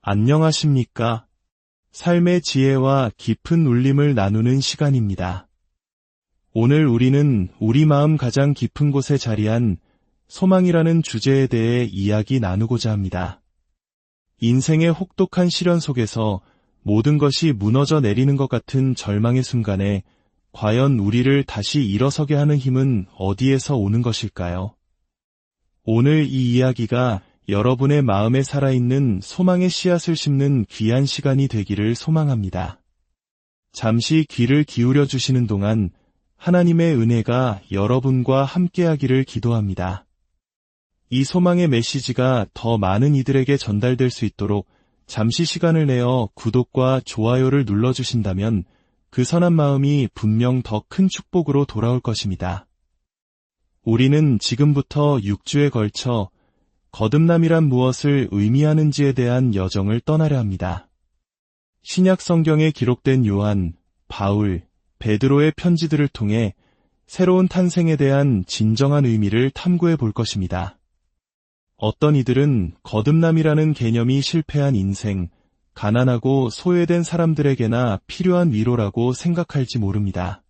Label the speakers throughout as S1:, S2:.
S1: 안녕하십니까? 삶의 지혜와 깊은 울림을 나누는 시간입니다. 오늘 우리는 우리 마음 가장 깊은 곳에 자리한 소망이라는 주제에 대해 이야기 나누고자 합니다. 인생의 혹독한 시련 속에서 모든 것이 무너져 내리는 것 같은 절망의 순간에 과연 우리를 다시 일어서게 하는 힘은 어디에서 오는 것일까요? 오늘 이 이야기가 여러분의 마음에 살아있는 소망의 씨앗을 심는 귀한 시간이 되기를 소망합니다. 잠시 귀를 기울여 주시는 동안 하나님의 은혜가 여러분과 함께하기를 기도합니다. 이 소망의 메시지가 더 많은 이들에게 전달될 수 있도록 잠시 시간을 내어 구독과 좋아요를 눌러주신다면 그 선한 마음이 분명 더 큰 축복으로 돌아올 것입니다. 우리는 지금부터 6주에 걸쳐 거듭남이란 무엇을 의미하는지에 대한 여정을 떠나려 합니다. 신약 성경에 기록된 요한, 바울, 베드로의 편지들을 통해 새로운 탄생에 대한 진정한 의미를 탐구해 볼 것입니다. 어떤 이들은 거듭남이라는 개념이 실패한 인생, 가난하고 소외된 사람들에게나 필요한 위로라고 생각할지 모릅니다.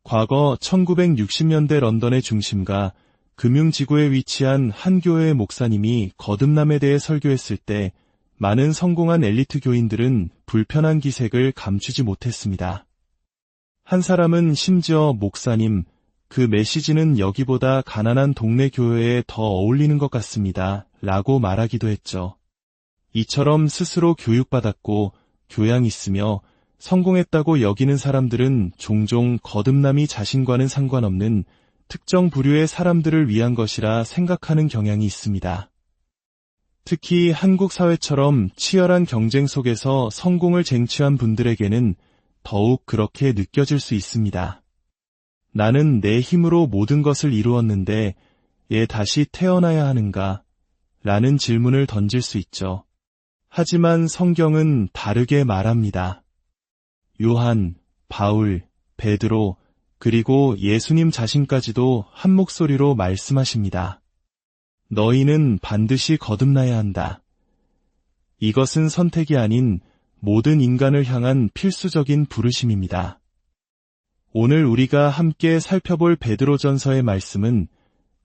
S1: 과거 1960년대 런던의 중심가 금융지구에 위치한 한 교회의 목사님이 거듭남에 대해 설교했을 때 많은 성공한 엘리트 교인들은 불편한 기색을 감추지 못했습니다. 한 사람은 심지어 목사님, 그 메시지는 여기보다 가난한 동네 교회에 더 어울리는 것 같습니다. 라고 말하기도 했죠. 이처럼 스스로 교육받았고 교양 있으며 성공했다고 여기는 사람들은 종종 거듭남이 자신과는 상관없는 특정 부류의 사람들을 위한 것이라 생각하는 경향이 있습니다. 특히 한국 사회처럼 치열한 경쟁 속에서 성공을 쟁취한 분들에게는 더욱 그렇게 느껴질 수 있습니다. 나는 내 힘으로 모든 것을 이루었는데 왜 다시 태어나야 하는가? 라는 질문을 던질 수 있죠. 하지만 성경은 다르게 말합니다. 요한, 바울, 베드로, 그리고 예수님 자신까지도 한 목소리로 말씀하십니다. 너희는 반드시 거듭나야 한다. 이것은 선택이 아닌 모든 인간을 향한 필수적인 부르심입니다. 오늘 우리가 함께 살펴볼 베드로전서의 말씀은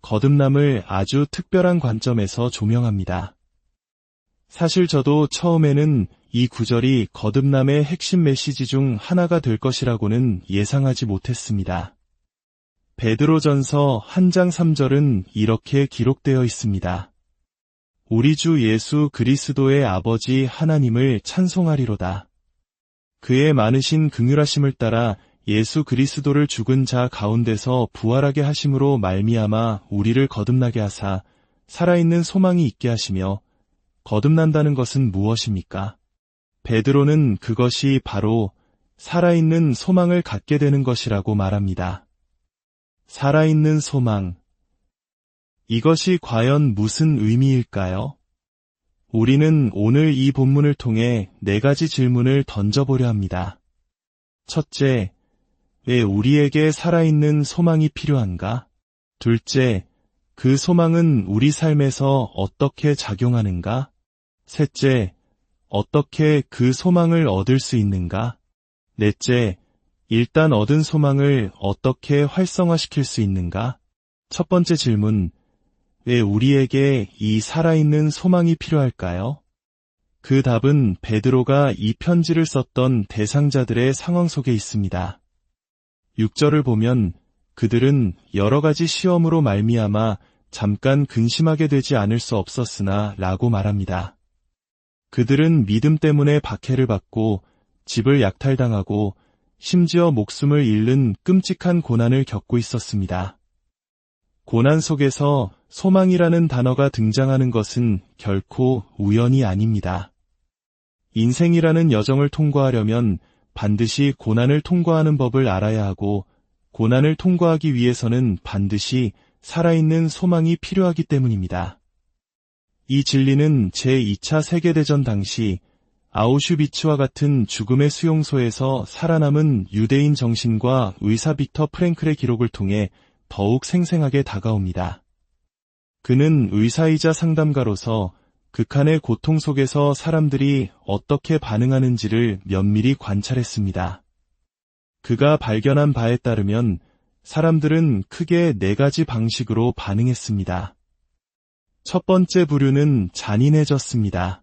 S1: 거듭남을 아주 특별한 관점에서 조명합니다. 사실 저도 처음에는 이 구절이 거듭남의 핵심 메시지 중 하나가 될 것이라고는 예상하지 못했습니다. 베드로전서 1장 3절은 이렇게 기록되어 있습니다. 우리 주 예수 그리스도의 아버지 하나님을 찬송하리로다. 그의 많으신 긍휼하심을 따라 예수 그리스도를 죽은 자 가운데서 부활하게 하심으로 말미암아 우리를 거듭나게 하사 살아있는 소망이 있게 하시며 거듭난다는 것은 무엇입니까? 베드로는 그것이 바로 살아있는 소망을 갖게 되는 것이라고 말합니다. 살아있는 소망. 이것이 과연 무슨 의미일까요? 우리는 오늘 이 본문을 통해 4가지 질문을 던져보려 합니다. 첫째, 왜 우리에게 살아있는 소망이 필요한가? 둘째, 그 소망은 우리 삶에서 어떻게 작용하는가? 셋째, 어떻게 그 소망을 얻을 수 있는가? 넷째, 일단 얻은 소망을 어떻게 활성화시킬 수 있는가? 첫 번째 질문, 왜 우리에게 이 살아있는 소망이 필요할까요? 그 답은 베드로가 이 편지를 썼던 대상자들의 상황 속에 있습니다. 6절을 보면 그들은 여러 가지 시험으로 말미암아 잠깐 근심하게 되지 않을 수 없었으나 라고 말합니다. 그들은 믿음 때문에 박해를 받고 집을 약탈당하고 심지어 목숨을 잃는 끔찍한 고난을 겪고 있었습니다. 고난 속에서 소망이라는 단어가 등장하는 것은 결코 우연이 아닙니다. 인생이라는 여정을 통과하려면 반드시 고난을 통과하는 법을 알아야 하고 고난을 통과하기 위해서는 반드시 살아있는 소망이 필요하기 때문입니다. 이 진리는 제2차 세계대전 당시 아우슈비츠와 같은 죽음의 수용소에서 살아남은 유대인 정신과 의사 빅터 프랭클의 기록을 통해 더욱 생생하게 다가옵니다. 그는 의사이자 상담가로서 극한의 고통 속에서 사람들이 어떻게 반응하는지를 면밀히 관찰했습니다. 그가 발견한 바에 따르면 사람들은 크게 4가지 방식으로 반응했습니다. 첫 번째 부류는 잔인해졌습니다.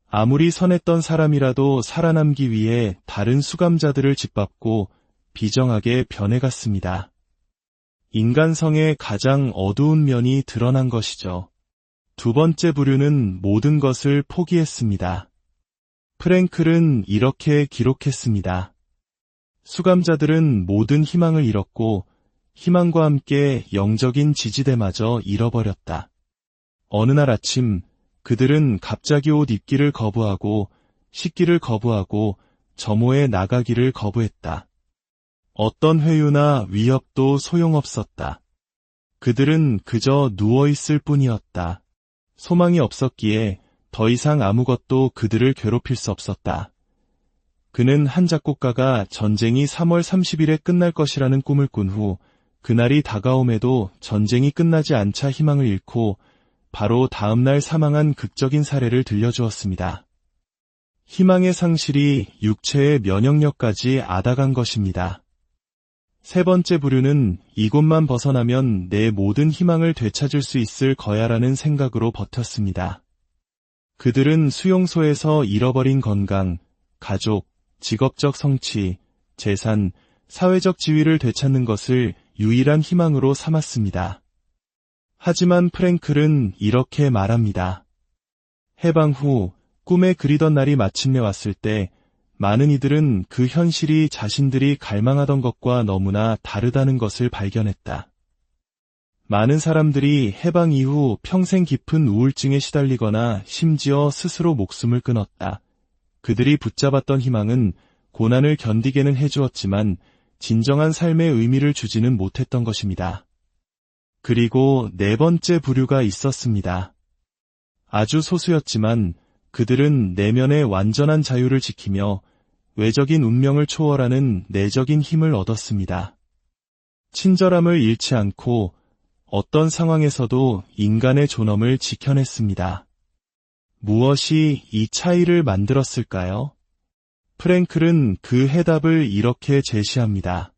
S1: 아무리 선했던 사람이라도 살아남기 위해 다른 수감자들을 짓밟고 비정하게 변해갔습니다. 인간성의 가장 어두운 면이 드러난 것이죠. 두 번째 부류는 모든 것을 포기했습니다. 프랭클은 이렇게 기록했습니다. 수감자들은 모든 희망을 잃었고 희망과 함께 영적인 지지대마저 잃어버렸다. 어느 날 아침 그들은 갑자기 옷 입기를 거부하고 씻기를 거부하고 점호에 나가기를 거부했다. 어떤 회유나 위협도 소용없었다. 그들은 그저 누워있을 뿐이었다. 소망이 없었기에 더 이상 아무것도 그들을 괴롭힐 수 없었다. 그는 한 작곡가가 전쟁이 3월 30일에 끝날 것이라는 꿈을 꾼 후 그날이 다가옴에도 전쟁이 끝나지 않자 희망을 잃고 바로 다음 날 사망한 극적인 사례를 들려주었습니다. 희망의 상실이 육체의 면역력까지 앗아간 것입니다. 세 번째 부류는 이곳만 벗어나면 내 모든 희망을 되찾을 수 있을 거야라는 생각으로 버텼습니다. 그들은 수용소에서 잃어버린 건강, 가족, 직업적 성취, 재산, 사회적 지위를 되찾는 것을 유일한 희망으로 삼았습니다. 하지만 프랭클은 이렇게 말합니다. 해방 후 꿈에 그리던 날이 마침내 왔을 때 많은 이들은 그 현실이 자신들이 갈망하던 것과 너무나 다르다는 것을 발견했다. 많은 사람들이 해방 이후 평생 깊은 우울증에 시달리거나 심지어 스스로 목숨을 끊었다. 그들이 붙잡았던 희망은 고난을 견디게는 해주었지만 진정한 삶의 의미를 주지는 못했던 것입니다. 그리고 네 번째 부류가 있었습니다. 아주 소수였지만 그들은 내면의 완전한 자유를 지키며 외적인 운명을 초월하는 내적인 힘을 얻었습니다. 친절함을 잃지 않고 어떤 상황에서도 인간의 존엄을 지켜냈습니다. 무엇이 이 차이를 만들었을까요? 프랭클은 그 해답을 이렇게 제시합니다.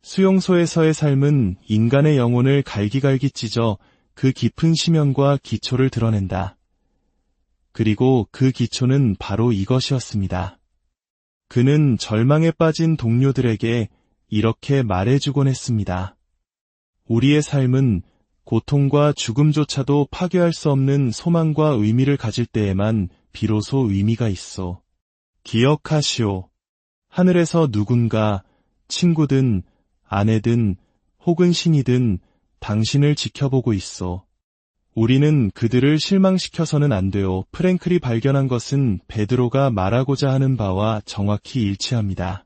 S1: 수용소에서의 삶은 인간의 영혼을 갈기갈기 찢어 그 깊은 심연과 기초를 드러낸다. 그리고 그 기초는 바로 이것이었습니다. 그는 절망에 빠진 동료들에게 이렇게 말해주곤 했습니다. 우리의 삶은 고통과 죽음조차도 파괴할 수 없는 소망과 의미를 가질 때에만 비로소 의미가 있어. 기억하시오. 하늘에서 누군가, 친구든, 아내든, 혹은 신이든 당신을 지켜보고 있어. 우리는 그들을 실망시켜서는 안 돼요. 프랭클이 발견한 것은 베드로가 말하고자 하는 바와 정확히 일치합니다.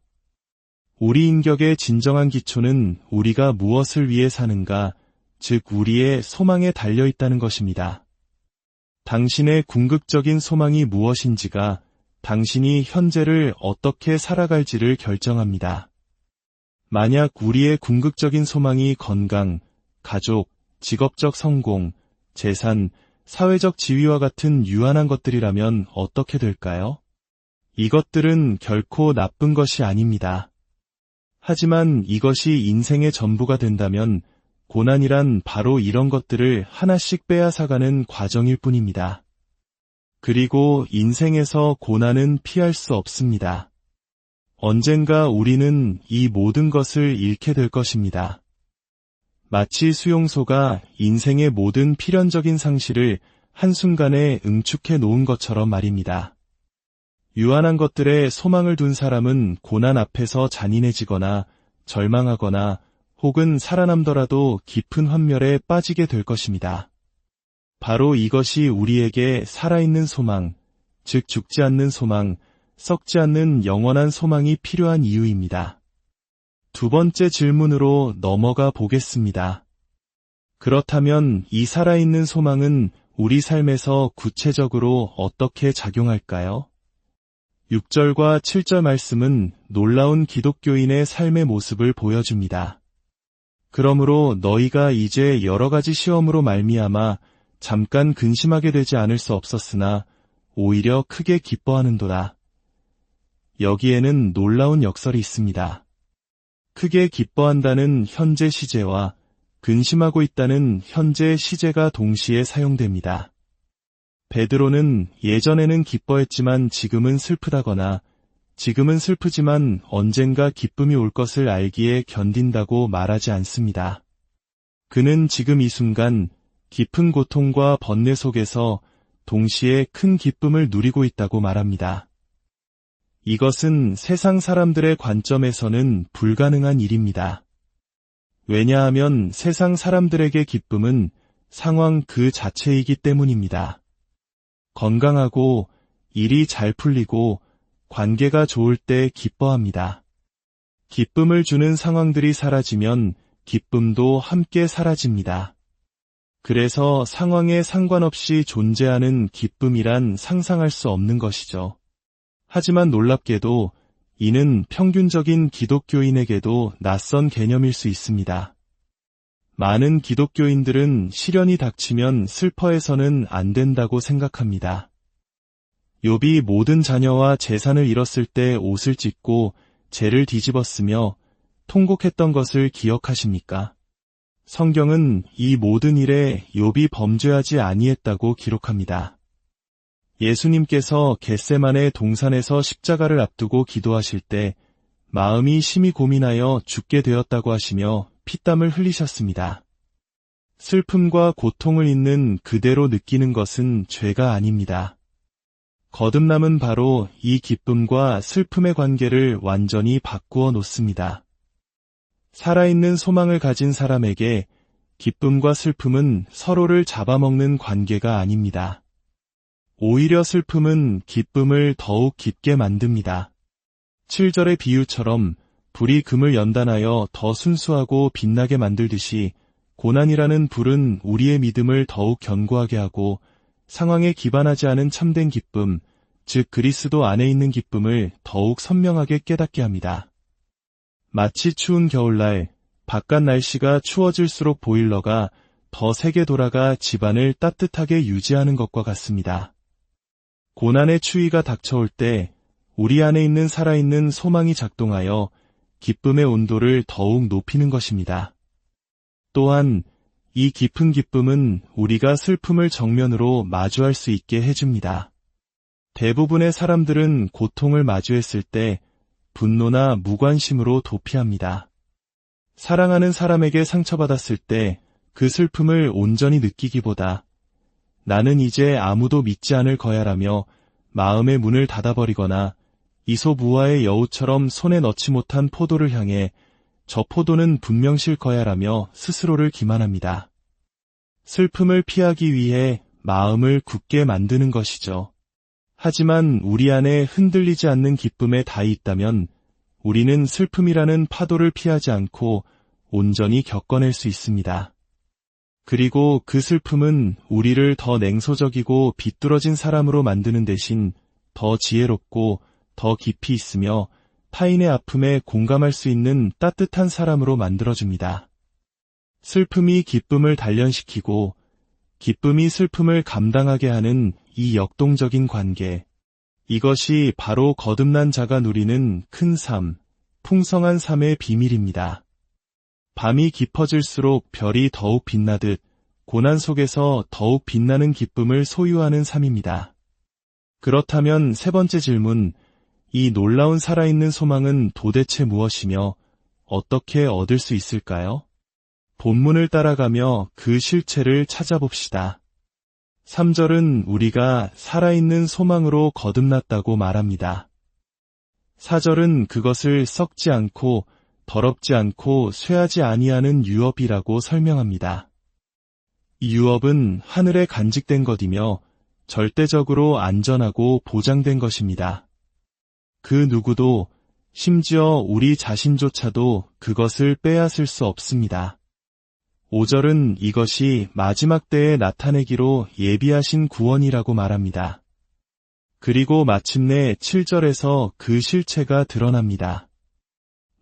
S1: 우리 인격의 진정한 기초는 우리가 무엇을 위해 사는가, 즉 우리의 소망에 달려있다는 것입니다. 당신의 궁극적인 소망이 무엇인지가 당신이 현재를 어떻게 살아갈지를 결정합니다. 만약 우리의 궁극적인 소망이 건강, 가족, 직업적 성공, 재산, 사회적 지위와 같은 유한한 것들이라면 어떻게 될까요? 이것들은 결코 나쁜 것이 아닙니다. 하지만 이것이 인생의 전부가 된다면 고난이란 바로 이런 것들을 하나씩 빼앗아가는 과정일 뿐입니다. 그리고 인생에서 고난은 피할 수 없습니다. 언젠가 우리는 이 모든 것을 잃게 될 것입니다. 마치 수용소가 인생의 모든 필연적인 상실을 한순간에 응축해 놓은 것처럼 말입니다. 유한한 것들에 소망을 둔 사람은 고난 앞에서 잔인해지거나 절망하거나 혹은 살아남더라도 깊은 환멸에 빠지게 될 것입니다. 바로 이것이 우리에게 살아있는 소망, 즉 죽지 않는 소망, 썩지 않는 영원한 소망이 필요한 이유입니다. 두 번째 질문으로 넘어가 보겠습니다. 그렇다면 이 살아있는 소망은 우리 삶에서 구체적으로 어떻게 작용할까요? 6절과 7절 말씀은 놀라운 기독교인의 삶의 모습을 보여줍니다. 그러므로 너희가 이제 여러 가지 시험으로 말미암아 잠깐 근심하게 되지 않을 수 없었으나 오히려 크게 기뻐하는도다. 여기에는 놀라운 역설이 있습니다. 크게 기뻐한다는 현재 시제와 근심하고 있다는 현재 시제가 동시에 사용됩니다. 베드로는 예전에는 기뻐했지만 지금은 슬프다거나 지금은 슬프지만 언젠가 기쁨이 올 것을 알기에 견딘다고 말하지 않습니다. 그는 지금 이 순간 깊은 고통과 번뇌 속에서 동시에 큰 기쁨을 누리고 있다고 말합니다. 이것은 세상 사람들의 관점에서는 불가능한 일입니다. 왜냐하면 세상 사람들에게 기쁨은 상황 그 자체이기 때문입니다. 건강하고 일이 잘 풀리고 관계가 좋을 때 기뻐합니다. 기쁨을 주는 상황들이 사라지면 기쁨도 함께 사라집니다. 그래서 상황에 상관없이 존재하는 기쁨이란 상상할 수 없는 것이죠. 하지만 놀랍게도 이는 평균적인 기독교인에게도 낯선 개념일 수 있습니다. 많은 기독교인들은 시련이 닥치면 슬퍼해서는 안 된다고 생각합니다. 욥이 모든 자녀와 재산을 잃었을 때 옷을 찢고 재를 뒤집었으며 통곡했던 것을 기억하십니까? 성경은 이 모든 일에 욥이 범죄하지 아니했다고 기록합니다. 예수님께서 겟세마네 동산에서 십자가를 앞두고 기도하실 때 마음이 심히 고민하여 죽게 되었다고 하시며 피땀을 흘리셨습니다. 슬픔과 고통을 있는 그대로 느끼는 것은 죄가 아닙니다. 거듭남은 바로 이 기쁨과 슬픔의 관계를 완전히 바꾸어 놓습니다. 살아있는 소망을 가진 사람에게 기쁨과 슬픔은 서로를 잡아먹는 관계가 아닙니다. 오히려 슬픔은 기쁨을 더욱 깊게 만듭니다. 7절의 비유처럼 불이 금을 연단하여 더 순수하고 빛나게 만들듯이 고난이라는 불은 우리의 믿음을 더욱 견고하게 하고 상황에 기반하지 않은 참된 기쁨, 즉 그리스도 안에 있는 기쁨을 더욱 선명하게 깨닫게 합니다. 마치 추운 겨울날 바깥 날씨가 추워질수록 보일러가 더 세게 돌아가 집안을 따뜻하게 유지하는 것과 같습니다. 고난의 추위가 닥쳐올 때 우리 안에 있는 살아있는 소망이 작동하여 기쁨의 온도를 더욱 높이는 것입니다. 또한 이 깊은 기쁨은 우리가 슬픔을 정면으로 마주할 수 있게 해줍니다. 대부분의 사람들은 고통을 마주했을 때 분노나 무관심으로 도피합니다. 사랑하는 사람에게 상처받았을 때 그 슬픔을 온전히 느끼기보다 나는 이제 아무도 믿지 않을 거야라며 마음의 문을 닫아버리거나 이솝우화의 여우처럼 손에 넣지 못한 포도를 향해 저 포도는 분명 실 거야라며 스스로를 기만합니다. 슬픔을 피하기 위해 마음을 굳게 만드는 것이죠. 하지만 우리 안에 흔들리지 않는 기쁨에 닿이 있다면 우리는 슬픔이라는 파도를 피하지 않고 온전히 겪어낼 수 있습니다. 그리고 그 슬픔은 우리를 더 냉소적이고 비뚤어진 사람으로 만드는 대신 더 지혜롭고 더 깊이 있으며 타인의 아픔에 공감할 수 있는 따뜻한 사람으로 만들어줍니다. 슬픔이 기쁨을 단련시키고 기쁨이 슬픔을 감당하게 하는 이 역동적인 관계. 이것이 바로 거듭난 자가 누리는 큰 삶, 풍성한 삶의 비밀입니다. 밤이 깊어질수록 별이 더욱 빛나듯 고난 속에서 더욱 빛나는 기쁨을 소유하는 삶입니다. 그렇다면 세 번째 질문, 이 놀라운 살아있는 소망은 도대체 무엇이며 어떻게 얻을 수 있을까요? 본문을 따라가며 그 실체를 찾아봅시다. 3절은 우리가 살아있는 소망으로 거듭났다고 말합니다. 4절은 그것을 썩지 않고 더럽지 않고 쇠하지 아니하는 유업이라고 설명합니다. 이 유업은 하늘에 간직된 것이며 절대적으로 안전하고 보장된 것입니다. 그 누구도 심지어 우리 자신조차도 그것을 빼앗을 수 없습니다. 5절은 이것이 마지막 때에 나타내기로 예비하신 구원이라고 말합니다. 그리고 마침내 7절에서 그 실체가 드러납니다.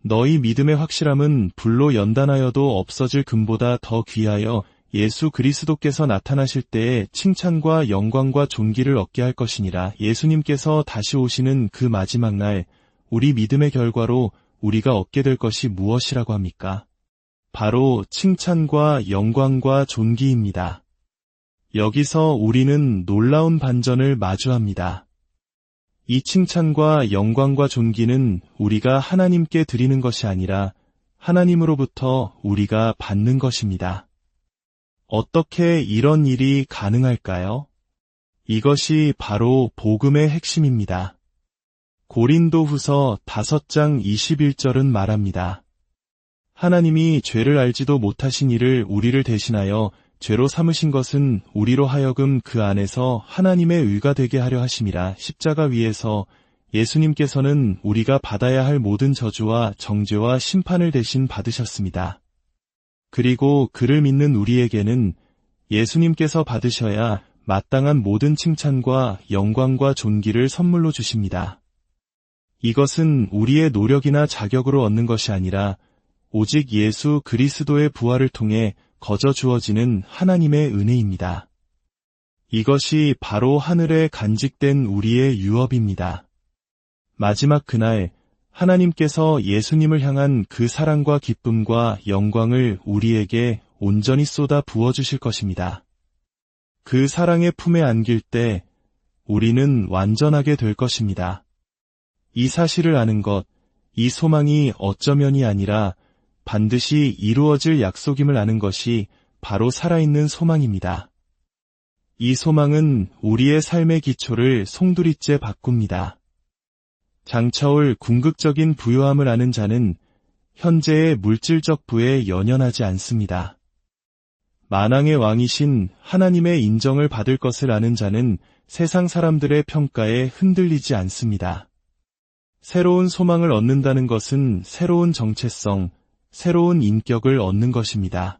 S1: 너희 믿음의 확실함은 불로 연단하여도 없어질 금보다 더 귀하여 예수 그리스도께서 나타나실 때에 칭찬과 영광과 존귀를 얻게 할 것이니라. 예수님께서 다시 오시는 그 마지막 날, 우리 믿음의 결과로 우리가 얻게 될 것이 무엇이라고 합니까? 바로 칭찬과 영광과 존귀입니다. 여기서 우리는 놀라운 반전을 마주합니다. 이 칭찬과 영광과 존귀는 우리가 하나님께 드리는 것이 아니라 하나님으로부터 우리가 받는 것입니다. 어떻게 이런 일이 가능할까요? 이것이 바로 복음의 핵심입니다. 고린도후서 5장 21절은 말합니다. 하나님이 죄를 알지도 못하신 이를 우리를 대신하여 죄로 삼으신 것은 우리로 하여금 그 안에서 하나님의 의가 되게 하려 하심이라. 십자가 위에서 예수님께서는 우리가 받아야 할 모든 저주와 정죄와 심판을 대신 받으셨습니다. 그리고 그를 믿는 우리에게는 예수님께서 받으셔야 마땅한 모든 칭찬과 영광과 존귀를 선물로 주십니다. 이것은 우리의 노력이나 자격으로 얻는 것이 아니라 오직 예수 그리스도의 부활을 통해 거저 주어지는 하나님의 은혜입니다. 이것이 바로 하늘에 간직된 우리의 유업입니다. 마지막 그날 하나님께서 예수님을 향한 그 사랑과 기쁨과 영광을 우리에게 온전히 쏟아 부어주실 것입니다. 그 사랑의 품에 안길 때 우리는 완전하게 될 것입니다. 이 사실을 아는 것, 이 소망이 어쩌면이 아니라 반드시 이루어질 약속임을 아는 것이 바로 살아있는 소망입니다. 이 소망은 우리의 삶의 기초를 송두리째 바꿉니다. 장차올 궁극적인 부요함을 아는 자는 현재의 물질적 부에 연연하지 않습니다. 만왕의 왕이신 하나님의 인정을 받을 것을 아는 자는 세상 사람들의 평가에 흔들리지 않습니다. 새로운 소망을 얻는다는 것은 새로운 정체성, 새로운 인격을 얻는 것입니다.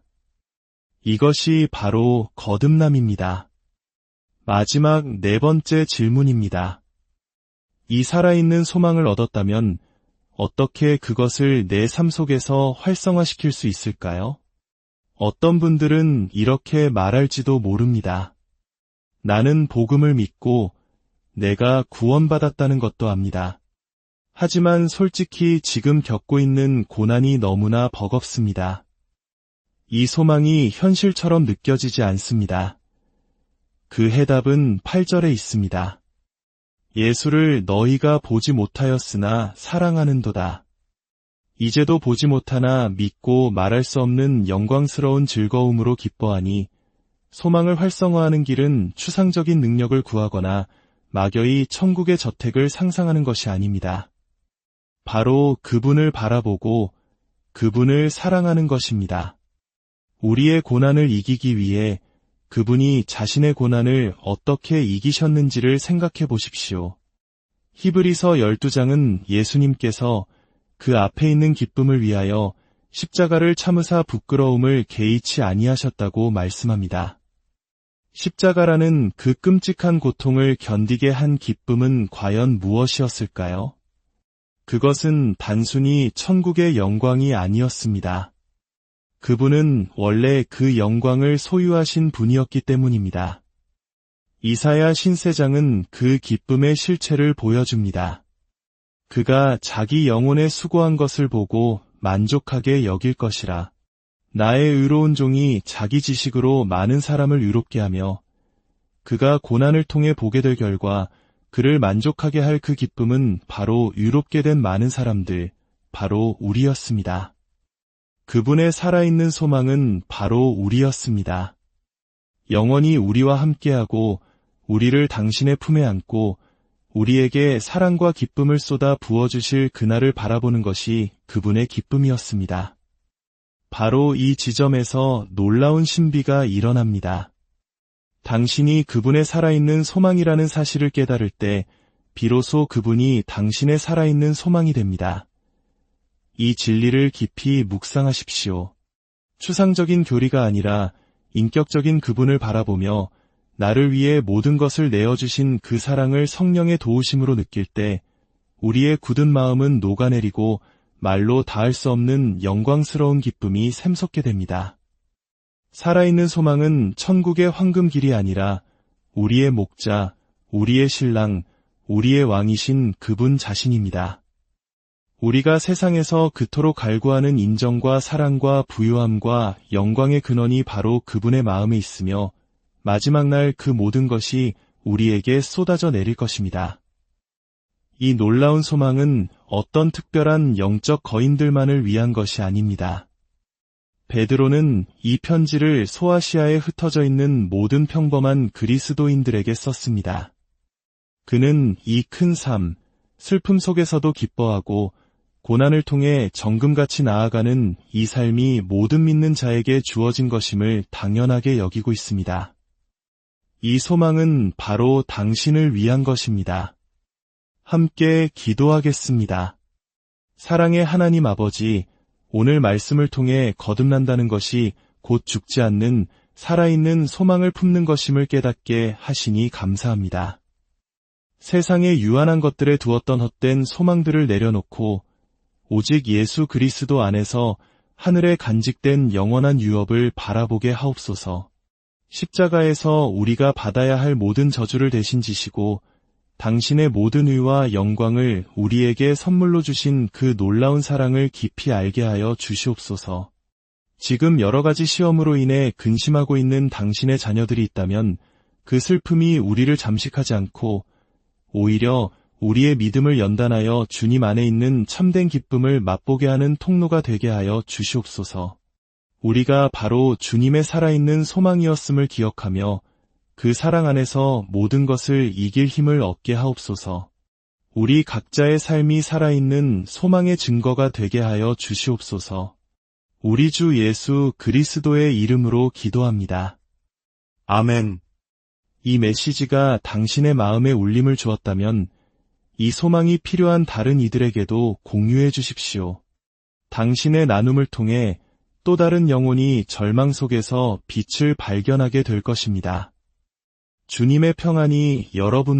S1: 이것이 바로 거듭남입니다. 마지막 4번째 질문입니다. 이 살아있는 소망을 얻었다면 어떻게 그것을 내 삶 속에서 활성화시킬 수 있을까요? 어떤 분들은 이렇게 말할지도 모릅니다. 나는 복음을 믿고 내가 구원받았다는 것도 압니다. 하지만 솔직히 지금 겪고 있는 고난이 너무나 버겁습니다. 이 소망이 현실처럼 느껴지지 않습니다. 그 해답은 8절에 있습니다. 예수를 너희가 보지 못하였으나 사랑하는도다. 이제도 보지 못하나 믿고 말할 수 없는 영광스러운 즐거움으로 기뻐하니 소망을 활성화하는 길은 추상적인 능력을 구하거나 막연히 천국의 저택을 상상하는 것이 아닙니다. 바로 그분을 바라보고 그분을 사랑하는 것입니다. 우리의 고난을 이기기 위해 그분이 자신의 고난을 어떻게 이기셨는지를 생각해 보십시오. 히브리서 12장은 예수님께서 그 앞에 있는 기쁨을 위하여 십자가를 참으사 부끄러움을 개의치 아니하셨다고 말씀합니다. 십자가라는 그 끔찍한 고통을 견디게 한 기쁨은 과연 무엇이었을까요? 그것은 단순히 천국의 영광이 아니었습니다. 그분은 원래 그 영광을 소유하신 분이었기 때문입니다. 이사야 신세장은 그 기쁨의 실체를 보여줍니다. 그가 자기 영혼에 수고한 것을 보고 만족하게 여길 것이라. 나의 의로운 종이 자기 지식으로 많은 사람을 의롭게 하며 그가 고난을 통해 보게 될 결과 그를 만족하게 할 그 기쁨은 바로 의롭게 된 많은 사람들, 바로 우리였습니다. 그분의 살아있는 소망은 바로 우리였습니다. 영원히 우리와 함께하고 우리를 당신의 품에 안고 우리에게 사랑과 기쁨을 쏟아 부어주실 그날을 바라보는 것이 그분의 기쁨이었습니다. 바로 이 지점에서 놀라운 신비가 일어납니다. 당신이 그분의 살아있는 소망이라는 사실을 깨달을 때 비로소 그분이 당신의 살아있는 소망이 됩니다. 이 진리를 깊이 묵상하십시오. 추상적인 교리가 아니라 인격적인 그분을 바라보며 나를 위해 모든 것을 내어주신 그 사랑을 성령의 도우심으로 느낄 때 우리의 굳은 마음은 녹아내리고 말로 다할 수 없는 영광스러운 기쁨이 샘솟게 됩니다. 살아있는 소망은 천국의 황금길이 아니라 우리의 목자, 우리의 신랑, 우리의 왕이신 그분 자신입니다. 우리가 세상에서 그토록 갈구하는 인정과 사랑과 부유함과 영광의 근원이 바로 그분의 마음에 있으며 마지막 날 그 모든 것이 우리에게 쏟아져 내릴 것입니다. 이 놀라운 소망은 어떤 특별한 영적 거인들만을 위한 것이 아닙니다. 베드로는 이 편지를 소아시아에 흩어져 있는 모든 평범한 그리스도인들에게 썼습니다. 그는 이 큰 삶, 슬픔 속에서도 기뻐하고 고난을 통해 정금같이 나아가는 이 삶이 모든 믿는 자에게 주어진 것임을 당연하게 여기고 있습니다. 이 소망은 바로 당신을 위한 것입니다. 함께 기도하겠습니다. 사랑의 하나님 아버지, 오늘 말씀을 통해 거듭난다는 것이 곧 죽지 않는 살아있는 소망을 품는 것임을 깨닫게 하시니 감사합니다. 세상의 유한한 것들에 두었던 헛된 소망들을 내려놓고 오직 예수 그리스도 안에서 하늘에 간직된 영원한 유업을 바라보게 하옵소서. 십자가에서 우리가 받아야 할 모든 저주를 대신 지시고 당신의 모든 의와 영광을 우리에게 선물로 주신 그 놀라운 사랑을 깊이 알게 하여 주시옵소서. 지금 여러 가지 시험으로 인해 근심하고 있는 당신의 자녀들이 있다면 그 슬픔이 우리를 잠식하지 않고 오히려 우리의 믿음을 연단하여 주님 안에 있는 참된 기쁨을 맛보게 하는 통로가 되게 하여 주시옵소서. 우리가 바로 주님의 살아있는 소망이었음을 기억하며 그 사랑 안에서 모든 것을 이길 힘을 얻게 하옵소서. 우리 각자의 삶이 살아있는 소망의 증거가 되게 하여 주시옵소서. 우리 주 예수 그리스도의 이름으로 기도합니다. 아멘. 이 메시지가 당신의 마음에 울림을 주었다면 이 소망이 필요한 다른 이들에게도 공유해 주십시오. 당신의 나눔을 통해 또 다른 영혼이 절망 속에서 빛을 발견하게 될 것입니다. 주님의 평안이 여러분